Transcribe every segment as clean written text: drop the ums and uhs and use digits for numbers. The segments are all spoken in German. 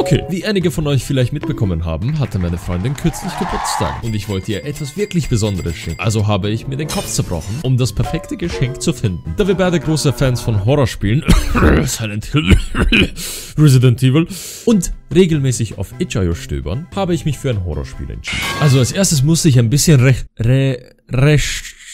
Okay, wie einige von euch vielleicht mitbekommen haben, hatte meine Freundin kürzlich Geburtstag und ich wollte ihr etwas wirklich Besonderes schenken. Also habe ich mir den Kopf zerbrochen, um das perfekte Geschenk zu finden. Da wir beide große Fans von Horrorspielen, Silent Hill, Resident Evil und regelmäßig auf itch.io stöbern, habe ich mich für ein Horrorspiel entschieden. Also als erstes musste ich ein bisschen Recherche.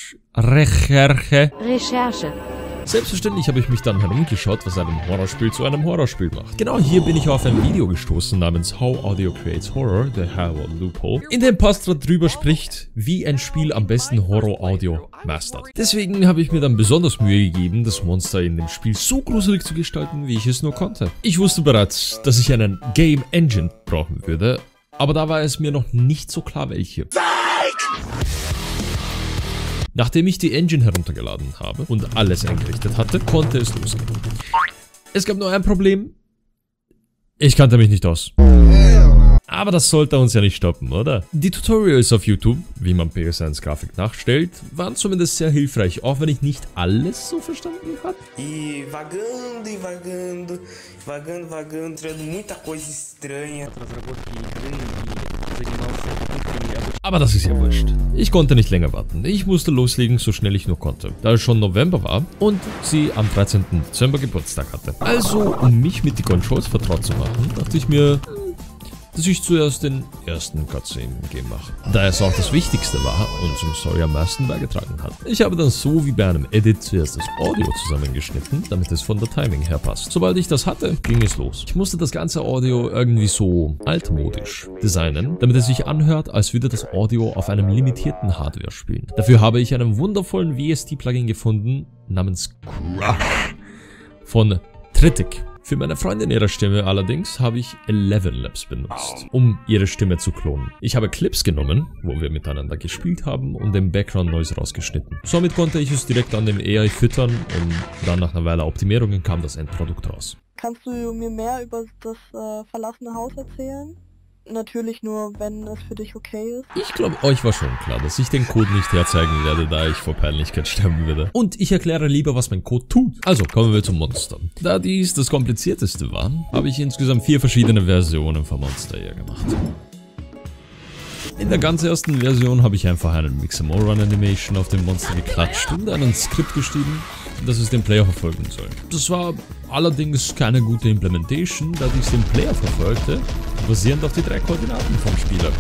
Selbstverständlich habe ich mich dann herumgeschaut, was einem Horrorspiel zu einem Horrorspiel macht. Genau hier bin ich auf ein Video gestoßen namens How Audio Creates Horror, The Howell Loophole, in dem Pastor drüber spricht, wie ein Spiel am besten Horror-Audio mastert. Deswegen habe ich mir dann besonders Mühe gegeben, das Monster in dem Spiel so gruselig zu gestalten, wie ich es nur konnte. Ich wusste bereits, dass ich einen Game Engine brauchen würde, aber da war es mir noch nicht so klar, welche. Nachdem ich die Engine heruntergeladen habe und alles eingerichtet hatte, konnte es losgehen. Es gab nur ein Problem. Ich kannte mich nicht aus. Aber das sollte uns ja nicht stoppen, oder? Die Tutorials auf YouTube, wie man PS1 Grafik nachstellt, waren zumindest sehr hilfreich, auch wenn ich nicht alles so verstanden habe. Tirando muita coisa estranha. Aber das ist ja wurscht. Ich konnte nicht länger warten. Ich musste loslegen, so schnell ich nur konnte, da es schon November war und sie am 13. Dezember Geburtstag hatte. Also, um mich mit den Controls vertraut zu machen, dachte ich mir, dass ich zuerst den ersten Cutscene im Game mache, da es auch das Wichtigste war und zum Story am meisten beigetragen hat. Ich habe dann so wie bei einem Edit zuerst das Audio zusammengeschnitten, damit es von der Timing her passt. Sobald ich das hatte, ging es los. Ich musste das ganze Audio irgendwie so altmodisch designen, damit es sich anhört, als würde das Audio auf einem limitierten Hardware spielen. Dafür habe ich einen wundervollen VST-Plugin gefunden, namens Crush von Tritic. Für meine Freundin ihrer Stimme allerdings habe ich ElevenLabs benutzt, um ihre Stimme zu klonen. Ich habe Clips genommen, wo wir miteinander gespielt haben und den Background Noise rausgeschnitten. Somit konnte ich es direkt an dem AI füttern und dann nach einer Weile Optimierungen kam das Endprodukt raus. Kannst du mir mehr über das verlassene Haus erzählen? Natürlich nur, wenn es für dich okay ist. Ich glaube, euch war schon klar, dass ich den Code nicht herzeigen werde, da ich vor Peinlichkeit sterben würde. Und ich erkläre lieber, was mein Code tut. Also, kommen wir zum Monster. Da dies das komplizierteste war, habe ich insgesamt 4 verschiedene Versionen von Monster hier gemacht. In der ganz ersten Version habe ich einfach einen Mix-and-More-Run-Animation auf dem Monster geklatscht und einen Skript geschrieben, dass es den Player verfolgen soll. Das war allerdings keine gute Implementation, da dies den Player verfolgte, basierend auf die 3 Koordinaten vom Spieler.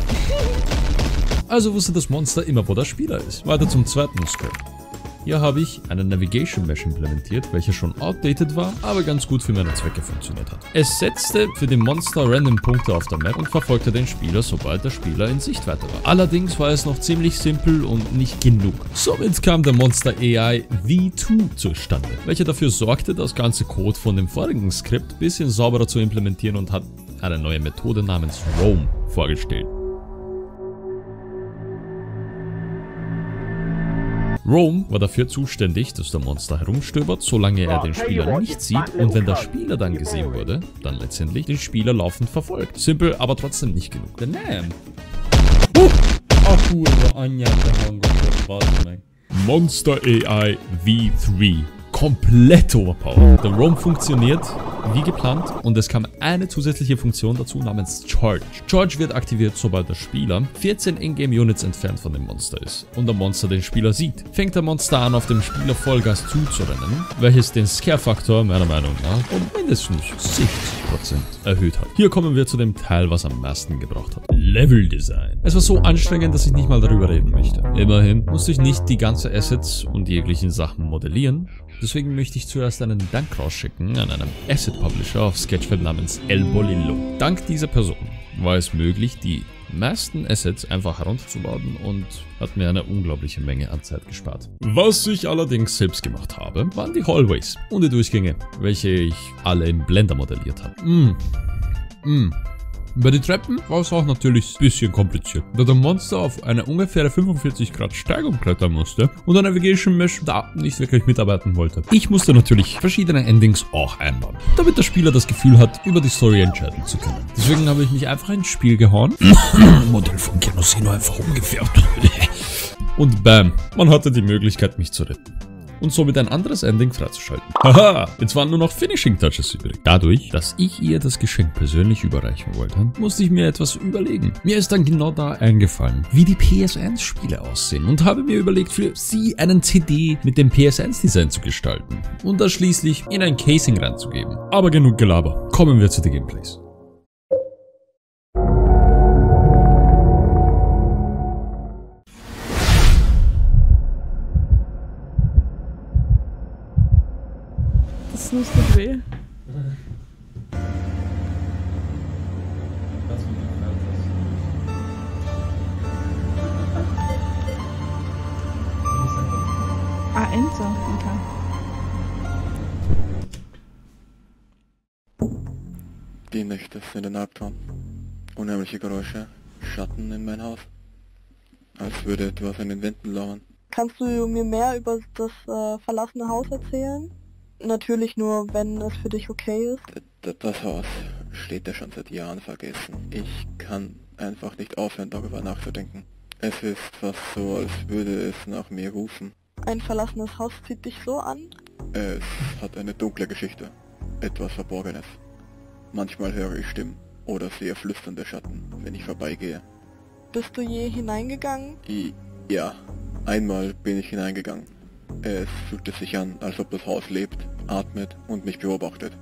Also wusste das Monster immer, wo der Spieler ist. Weiter zum zweiten Skript. Hier habe ich einen Navigation Mesh implementiert, welcher schon outdated war, aber ganz gut für meine Zwecke funktioniert hat. Es setzte für den Monster random Punkte auf der Map und verfolgte den Spieler, sobald der Spieler in Sichtweite war. Allerdings war es noch ziemlich simpel und nicht genug. Somit kam der Monster AI V2 zustande, welcher dafür sorgte, das ganze Code von dem vorigen Skript ein bisschen sauberer zu implementieren und hat eine neue Methode namens Roam vorgestellt. Roam war dafür zuständig, dass der Monster herumstöbert, solange er den Spieler nicht sieht und wenn der Spieler dann gesehen wurde, dann letztendlich den Spieler laufend verfolgt. Simpel, aber trotzdem nicht genug. Monster AI V3. Komplett overpowered. Der Roam funktioniert wie geplant und es kam eine zusätzliche Funktion dazu namens Charge. Charge wird aktiviert, sobald der Spieler 14 Ingame-Units entfernt von dem Monster ist und der Monster den Spieler sieht. Fängt der Monster an, auf dem Spieler Vollgas zuzurennen, welches den Scare-Faktor meiner Meinung nach um mindestens 60% erhöht hat. Hier kommen wir zu dem Teil, was am meisten gebraucht hat. Level-Design. Es war so anstrengend, dass ich nicht mal darüber reden möchte. Immerhin musste ich nicht die ganzen Assets und jeglichen Sachen modellieren. Deswegen möchte ich zuerst einen Dank rausschicken an einen Asset-Publisher auf Sketchfab namens El Bolillo. Dank dieser Person war es möglich, die meisten Assets einfach herunterzubauen und hat mir eine unglaubliche Menge an Zeit gespart. Was ich allerdings selbst gemacht habe, waren die Hallways und die Durchgänge, welche ich alle im Blender modelliert habe. Bei den Treppen war es auch natürlich ein bisschen kompliziert, da der Monster auf eine ungefähr 45 Grad Steigung klettern musste und der Navigation Mesh da nicht wirklich mitarbeiten wollte. Ich musste natürlich verschiedene Endings auch einbauen, damit der Spieler das Gefühl hat, über die Story entscheiden zu können. Deswegen habe ich mich einfach ins Spiel gehauen, Modell von Kenosino einfach umgefärbt und bam, man hatte die Möglichkeit, mich zu retten. und somit ein anderes Ending freizuschalten. Haha, jetzt waren nur noch Finishing Touches übrig. Dadurch, dass ich ihr das Geschenk persönlich überreichen wollte, musste ich mir etwas überlegen. Mir ist dann genau da eingefallen, wie die PS1-Spiele aussehen und habe mir überlegt, für sie einen CD mit dem PS1-Design zu gestalten und das schließlich in ein Casing reinzugeben. Aber genug Gelaber, kommen wir zu den Gameplays. Das tut weh. Ah, Enter. Okay. Die Nächte sind ein Albtraum. Unheimliche Geräusche, Schatten in mein Haus. Als würde etwas an den Wänden lauern. Kannst du mir mehr über das verlassene Haus erzählen? Natürlich nur, wenn es für dich okay ist. Das Haus steht ja schon seit Jahren vergessen. Ich kann einfach nicht aufhören, darüber nachzudenken. Es ist fast so, als würde es nach mir rufen. Ein verlassenes Haus zieht dich so an? Es hat eine dunkle Geschichte. Etwas Verborgenes. Manchmal höre ich Stimmen oder sehe flüsternde Schatten, wenn ich vorbeigehe. Bist du je hineingegangen? Ja, einmal bin ich hineingegangen. Es fühlte sich an, als ob das Haus lebt, atmet und mich beobachtet.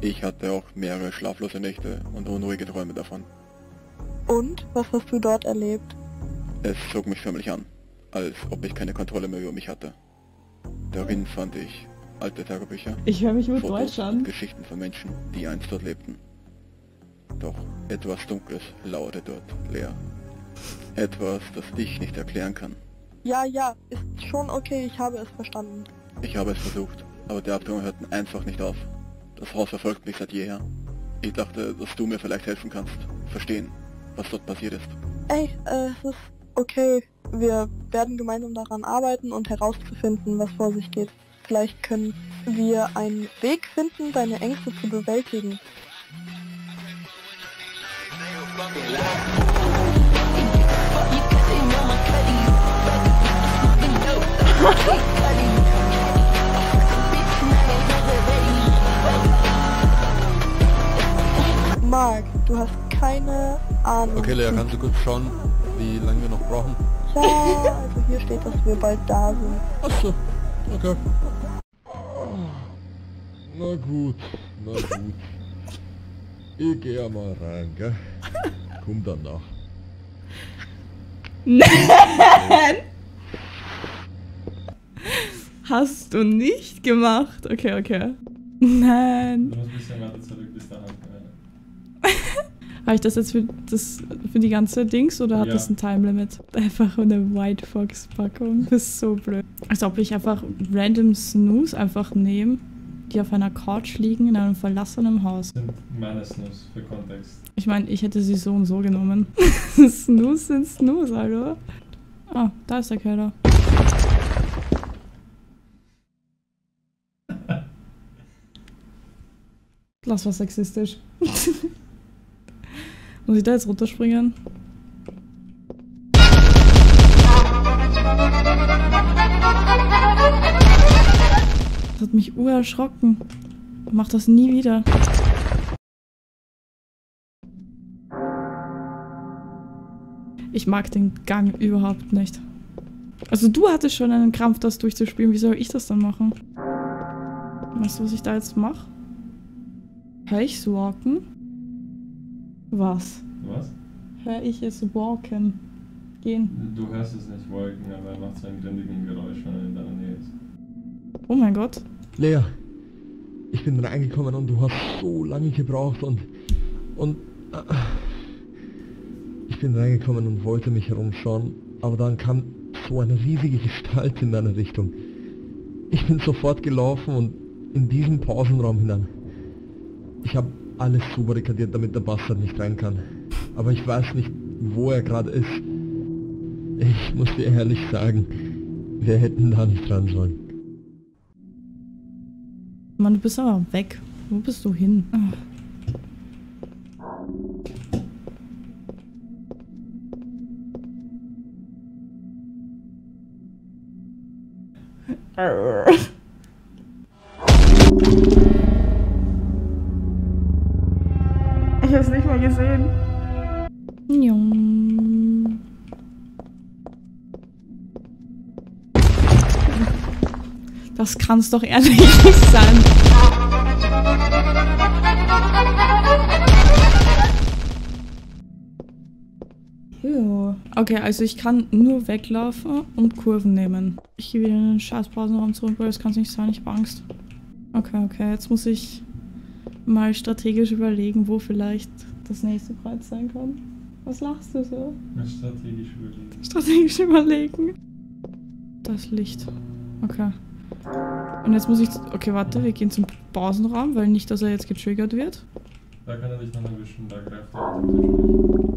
Ich hatte auch mehrere schlaflose Nächte und unruhige Träume davon. Und? Was hast du dort erlebt? Es zog mich förmlich an, als ob ich keine Kontrolle mehr über mich hatte. Darin fand ich alte Tagebücher, Ich höre mich mit Fotos Deutsch und an. Geschichten von Menschen, die einst dort lebten. Doch etwas Dunkles lauerte dort leer. Etwas, das ich nicht erklären kann. Ja, ist schon okay, ich habe es verstanden. Ich habe es versucht, aber die Abtrennungen hörten einfach nicht auf. Das Haus verfolgt mich seit jeher. Ich dachte, dass du mir vielleicht helfen kannst, verstehen, was dort passiert ist. Ey, es ist okay. Wir werden gemeinsam daran arbeiten und herauszufinden, was vor sich geht. Vielleicht können wir einen Weg finden, deine Ängste zu bewältigen. Marc, du hast keine Ahnung. Okay, Lea, kannst du kurz schauen, wie lange wir noch brauchen? Ja, also hier steht, dass wir bald da sind. Achso, okay. Na gut. Ich geh ja mal rein, gell? Komm dann nach. Nein! Hast du nicht gemacht? Okay. Nein. Du musst ein bisschen weiter zurück bis dahin. Reicht das jetzt für die ganze Dings oder hat Ja. das ein Timelimit? Einfach eine White Fox Packung. Das ist so blöd. Als ob ich einfach random Snooze einfach nehme, die auf einer Couch liegen in einem verlassenen Haus. Sind meine Snooze für Kontext. Ich meine, ich hätte sie so und so genommen. Snooze sind Snooze, Alter. Ah, da ist der Keller. Das war sexistisch. Muss ich da jetzt runterspringen? Das hat mich urerschrocken. Mach das nie wieder. Ich mag den Gang überhaupt nicht. Also du hattest schon einen Krampf, das durchzuspielen. Wie soll ich das dann machen? Weißt du, was ich da jetzt mache? Hör ich's walken? Was? Was? Hör ich es walken? Gehen. Du hörst es nicht wolken, aber er macht so einen gründigen Geräusch, wenn er in deiner Nähe ist. Oh mein Gott. Lea, ich bin reingekommen und du hast so lange gebraucht und ich bin reingekommen und wollte mich herumschauen, aber dann kam so eine riesige Gestalt in deine Richtung. Ich bin sofort gelaufen und in diesen Pausenraum hinein. Ich habe alles so barrikadiert, damit der Bastard nicht rein kann. Aber ich weiß nicht, wo er gerade ist. Ich muss dir ehrlich sagen, wir hätten da nicht ran sollen. Mann, du bist aber weg. Wo bist du hin? Ah. Ich hab's nicht mal gesehen. Jung. Das kann's doch ehrlich nicht sein. Okay, also ich kann nur weglaufen und Kurven nehmen. Ich gehe wieder in den scheiß Pausenraum zurück, weil das kann's nicht sein, ich hab Angst. Okay, jetzt muss ich mal strategisch überlegen, wo vielleicht das nächste Kreuz sein kann. Was lachst du so? Strategisch überlegen. Strategisch überlegen. Das Licht. Okay. Und jetzt muss ich... Okay, warte, wir gehen zum Pausenraum, weil nicht, dass er jetzt getriggert wird. Da kann er dich noch erwischen, da greift er auf den Tisch.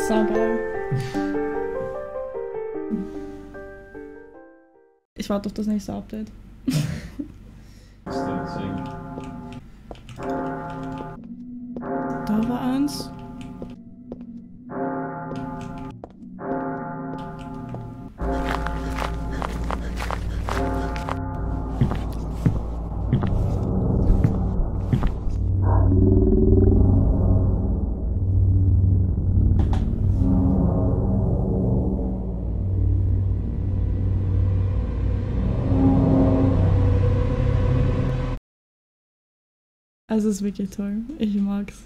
Saugeil. Ich warte auf das nächste Update. Da war eins. Also es ist wirklich toll. Ich mag's.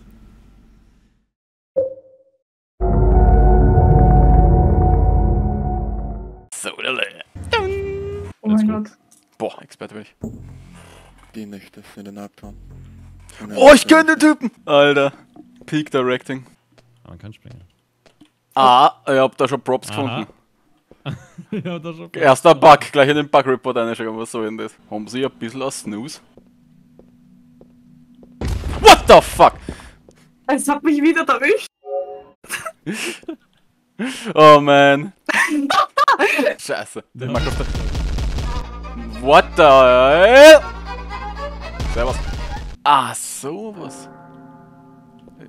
So, Oh mein Gott. boah, Experte bin ich. Die Nächte in den Albtraum. Oh, ich kenne den Typen! Alter. Peak Directing. Man kann springen. Ah, ich hab da schon Props Aha. gefunden. Ja, das schon. Erster Bug, gleich in den Bug-Report reinschauen, was soll denn das? Haben sie ein bisschen aus Snooze? What the fuck? Es hat mich wieder erwischt. Oh man. Scheiße. Ich mag auf der... What the hell? Servus. Ah, sowas.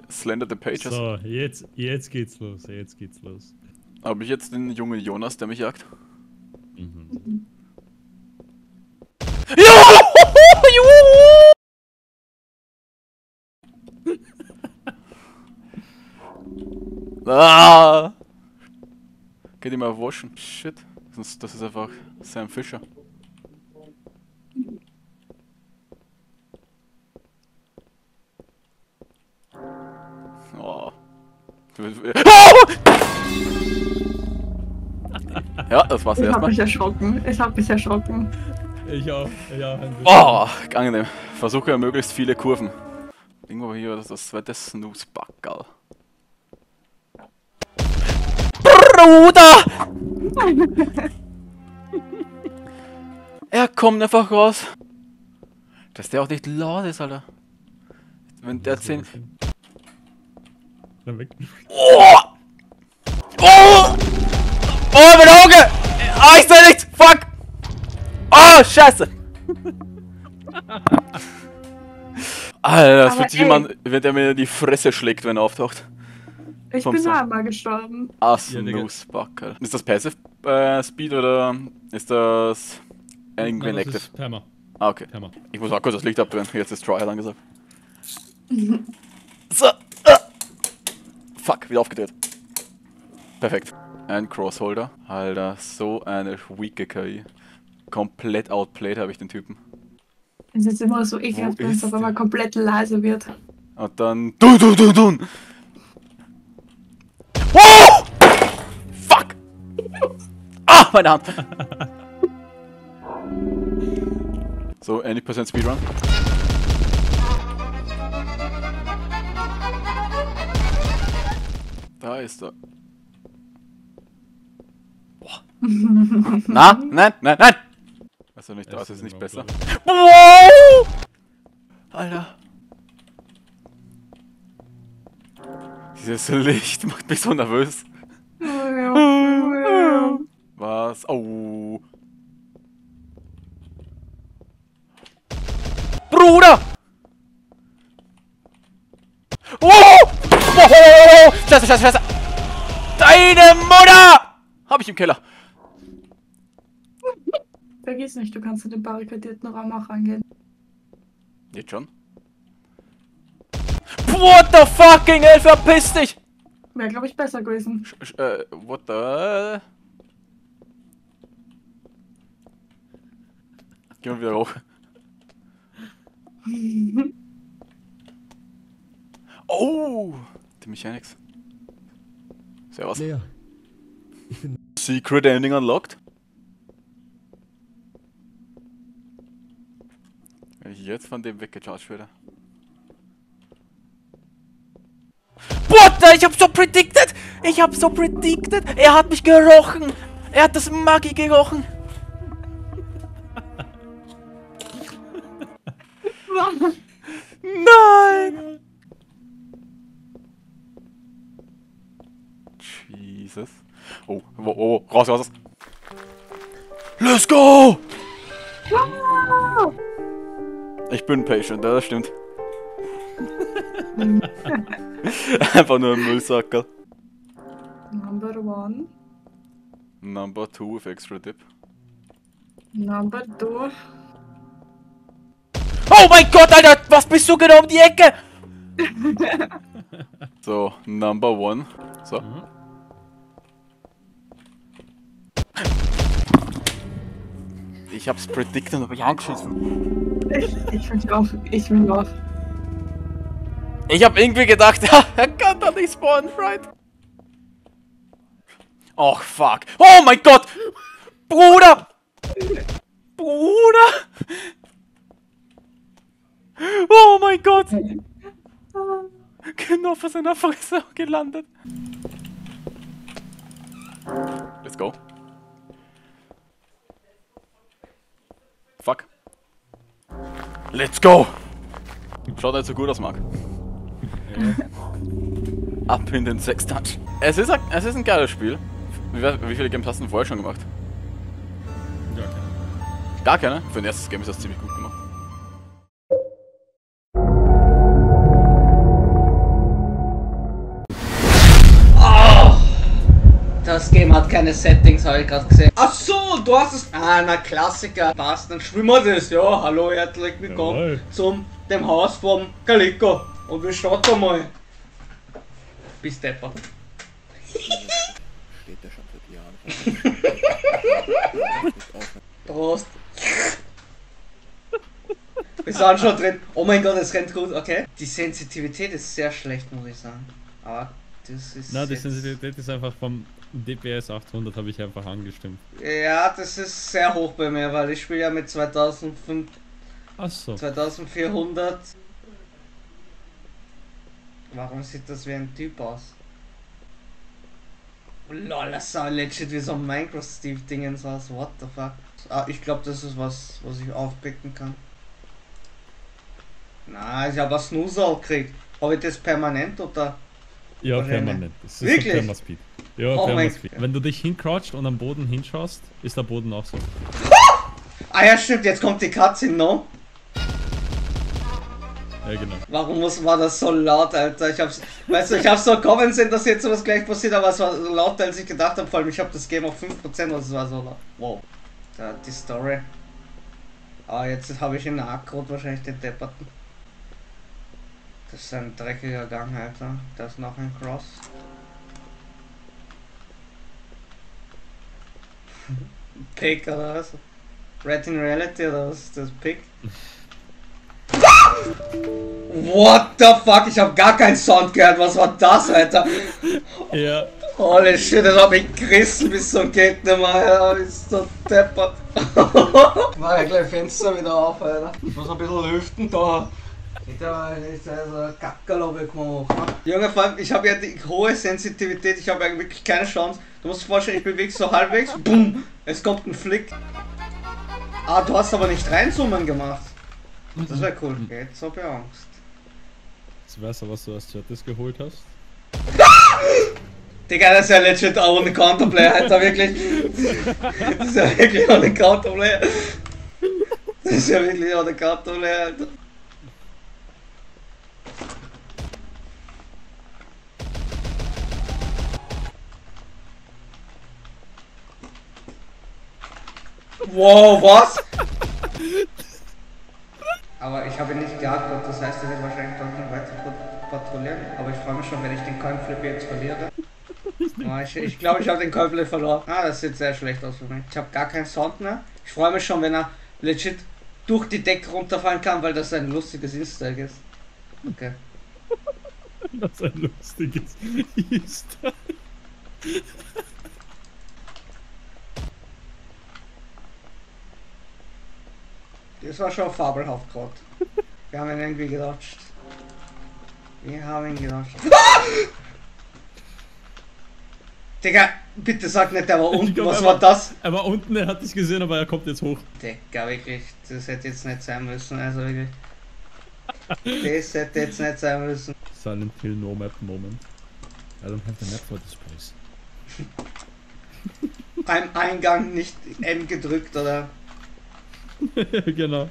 Slender the Pages. So, jetzt geht's los, Habe ich jetzt den jungen Jonas, der mich jagt? Mhm. Ah! Geht immer waschen. Shit. Das ist einfach Sam Fisher. Oh. Ja, das war's Ich hab erstmal. mich erschrocken. Ich auch, ja, ein bisschen. Oh, angenehm. Versuche ja möglichst viele Kurven. Irgendwo hier, das ist das zweite Snooze-Backerl. Bruder! Er kommt einfach raus. Dass der auch nicht laut ist, Alter. Wenn der 10... Dann weg. Oh! Oh! Oh, mein Auge! Ah, ich seh nichts! Fuck! Oh, scheiße! Alter, das fühlt sich jemand, wenn der mir in die Fresse schlägt, wenn er auftaucht. Ich bin noch einmal gestorben. Ah, Ja, Digga. Snooze-Backerl. Ist das Passive Speed oder ist das irgendwie ein Nein, das Active? ist Perma. Ah, okay. Perma. Ich muss auch kurz das Licht abdrehen. Jetzt ist Trial angesagt. So. Fuck, wieder aufgedreht. Perfekt. Ein Crossholder. Alter, so eine weake KI. Komplett outplayed habe ich den Typen. Es ist immer so ekelhaft, Wo wenn es ist auf einmal der? komplett leise wird. Und dann... Dun! Oh! Fuck! Ah, meine Hand! So, any percent Speedrun? Da ist er. Boah. Na, nein! Also nicht, da ist es nicht besser. Wow! Alter. Dieses Licht macht mich so nervös. Was? Oh. Bruder! Oh! Oh! Scheiße, scheiße, scheiße! Deine Mutter! Hab ich im Keller. Vergiss nicht, du kannst in den barrikadierten Raum auch rangehen. Jetzt schon? What the fucking hell, verpiss dich! Wäre, glaube ich, besser gewesen. What the... Gehen wir wieder hoch. Oh! Die Mechanics. Servus. Lea, Secret Ending unlocked? Wenn ich jetzt von dem weggecharged werde. What? Ich hab so predicted! Ich hab so predicted! Er hat mich gerochen! Er hat das Maggi gerochen! Nein! Jesus. Oh, raus, raus. Let's go! Ich bin patient, das stimmt. Einfach nur ein Müllsackerl. Number 1. Number 2 with extra dip. Number 2. Oh mein Gott, Alter! Was bist du genau um die Ecke? So, Number 1. So. Ich hab's predicted und hab mich angeschissen. Ich will auf. Ich will auf. Ich hab irgendwie gedacht, ja, er kann da nicht spawnen, right? Oh, fuck. Oh mein Gott! Bruder! Bruder! Oh mein Gott! Genau vor seiner Fresse gelandet. Let's go. Fuck. Let's go! Schaut halt so gut aus, Marc. Ab in den Sextouch. Es ist ein geiles Spiel. Wie viele Games hast du denn vorher schon gemacht? Gar keine. Gar keine? Für ein erstes Game ist das ziemlich gut gemacht. Das Game hat keine Settings, habe ich gerade gesehen. Ach so, du hast es. Ah, na Klassiker. Passt, dann spielen wir das. Ja, hallo, herzlich willkommen zum dem Haus vom Calico. Und wir starten mal. Bis Depper. Steht der schon seit Jahren. Prost. Wir sind schon drin. Oh mein Gott, es rennt gut, okay. Die Sensitivität ist sehr schlecht, muss ich sagen. Aber das ist. Na, die Sensitivität ist einfach vom DPS 800 habe ich einfach angestimmt. Ja, das ist sehr hoch bei mir, weil ich spiele ja mit 2005. Achso. 2400. Warum sieht das wie ein Typ aus? Lol, das sah legit wie so ein Minecraft-Steve-Dingens aus. What the fuck? Ah, ich glaube, das ist was ich aufpicken kann. Na, ich habe ein Snoozer gekriegt. Habe ich das permanent oder? Ja, oder permanent. Das ist wirklich? So Permaspeed. Ja, Oh Permaspeed. Wenn du dich hincroucht und am Boden hinschaust, ist der Boden auch so. Ah ja, stimmt, jetzt kommt die Cutscene, no? Ja, genau. Warum war das so laut, Alter? Ich hab's so kommen sehen, dass jetzt sowas gleich passiert, aber es war so laut, als ich gedacht habe, vor allem ich habe das Game auf 5%, und es war so laut. Wow. Da, die Story. Ah, jetzt habe ich in der Akkord wahrscheinlich den Depperten. Das ist ein dreckiger Gang, Alter. Da ist noch ein Cross. Pick oder was? Red in Reality oder was ist das? Pick? What the fuck? Ich hab gar keinen Sound gehört. Was war das, Alter? Ja. Holy shit, das hab ich gerissen bis zum geht nicht mehr. Ja, ist so deppert. Mach ja gleich Fenster wieder auf, Alter. Ich muss ein bisschen lüften da. Ich also Kackerl habe ich gemacht. Junge, vor allem, ich habe ja die hohe Sensitivität, ich habe eigentlich wirklich keine Chance. Du musst dir vorstellen, ich bewege so halbwegs, boom, es kommt ein Flick. Ah, du hast aber nicht reinzoomen gemacht. Das wäre cool. Jetzt hab ich Angst. Jetzt weißt du, was du als zweites geholt hast? Digga, das ist ja legit auch ohne Counterplay, Alter, wirklich. Das ist ja wirklich ohne Counterplay. Das ist ja wirklich ohne Counterplay, Alter. Wow, was? Aber ich habe ihn nicht geatmet, das heißt, er wird wahrscheinlich dort noch weiter patrouillieren. Aber ich freue mich schon, wenn ich den Coinflip jetzt verliere. Ich glaube, ich habe den Coinflip verloren. Ah, das sieht sehr schlecht aus für mich. Ich habe gar keinen Sound mehr. Ich freue mich schon, wenn er legit durch die Decke runterfallen kann, weil das ein lustiges Easter Egg ist. Okay. Das ein lustiges Easter Egg. Das war schon fabelhaft gerade. Wir haben ihn irgendwie gedatscht. Wir haben ihn gedatscht. Ah! Digga, bitte sag nicht, der war unten. Was war das? Er war unten, er hat dich gesehen, aber er kommt jetzt hoch. Digga, wirklich. Das hätte jetzt nicht sein müssen. Also wirklich. Das hätte jetzt nicht sein müssen. Silent Hill No Map Moment. I don't have the map for this place. Beim Eingang nicht M gedrückt oder. Genau.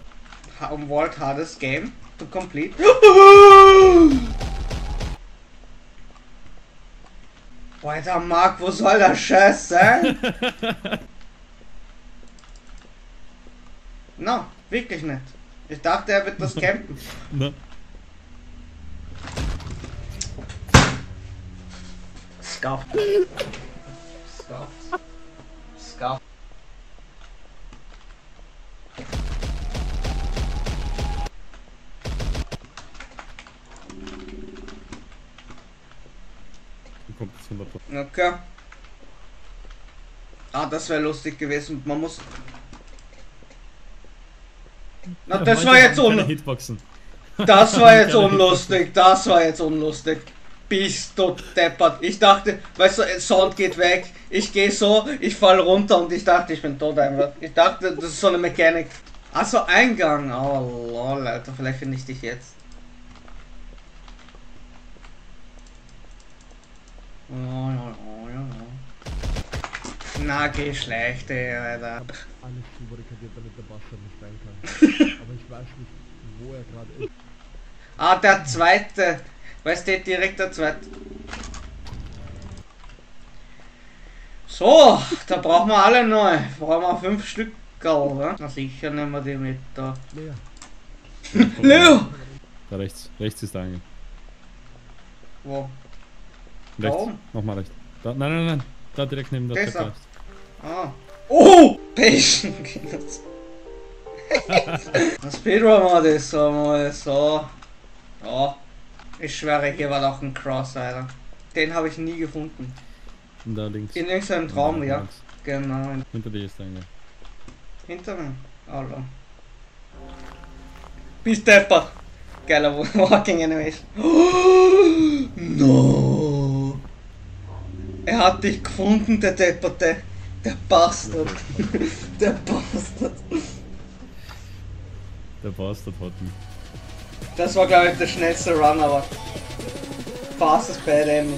World hardest game to complete. Alter Marc, wo soll der Scheiß sein? No, wirklich nicht. Ich dachte, er wird das campen. Ne? Scuff. Scuff. Scuff. Kommt jetzt 100%. Okay. Ah, das wäre lustig gewesen. Man muss. Na, Ja, das war manche jetzt haben keine unlustig. Hitboxen. Das war jetzt Keine unlustig. Das war jetzt unlustig. Bist du deppert. Ich dachte, weißt du, Sound geht weg. Ich gehe so, ich fall runter und ich dachte, ich bin tot einfach. Ich dachte, das ist so eine Mechanik. Also Eingang. Oh lol, Alter, vielleicht finde ich dich jetzt. Na, geh schlecht, ey, Alter. Alles zubarrikadiert, damit der Bastard nicht rein kann. Aber ich weiß nicht, wo er gerade ist. Ah, der zweite. Weißt du, direkt der zweite. So, da brauchen wir alle neu. Brauchen wir 5 Stück, oder? Na sicher nehmen wir die mit da. Lea. Leo! Da rechts. Rechts ist der Eingang. Wo? Da Rechts. oben? Nochmal rechts. Da, nein. Da direkt neben der Das Treppe. Ah. Oh! Patient! Das Speedrun war das so mal so. Ja. Ich schwöre, hier war doch ein Cross, Alter. Den habe ich nie gefunden. Und da links. In irgendeinem Traum, ja. Links. Genau. Hinter dir ist der Eingang. Hinter mir. Hallo. Bist deppert. Geiler Walking Animation. Oh, no. Er hat dich gefunden, der Depperte. Der Bastard. Der Bastard. Der Bastard hat mich. Das war, glaube ich, der schnellste Run, aber fastest Bad End.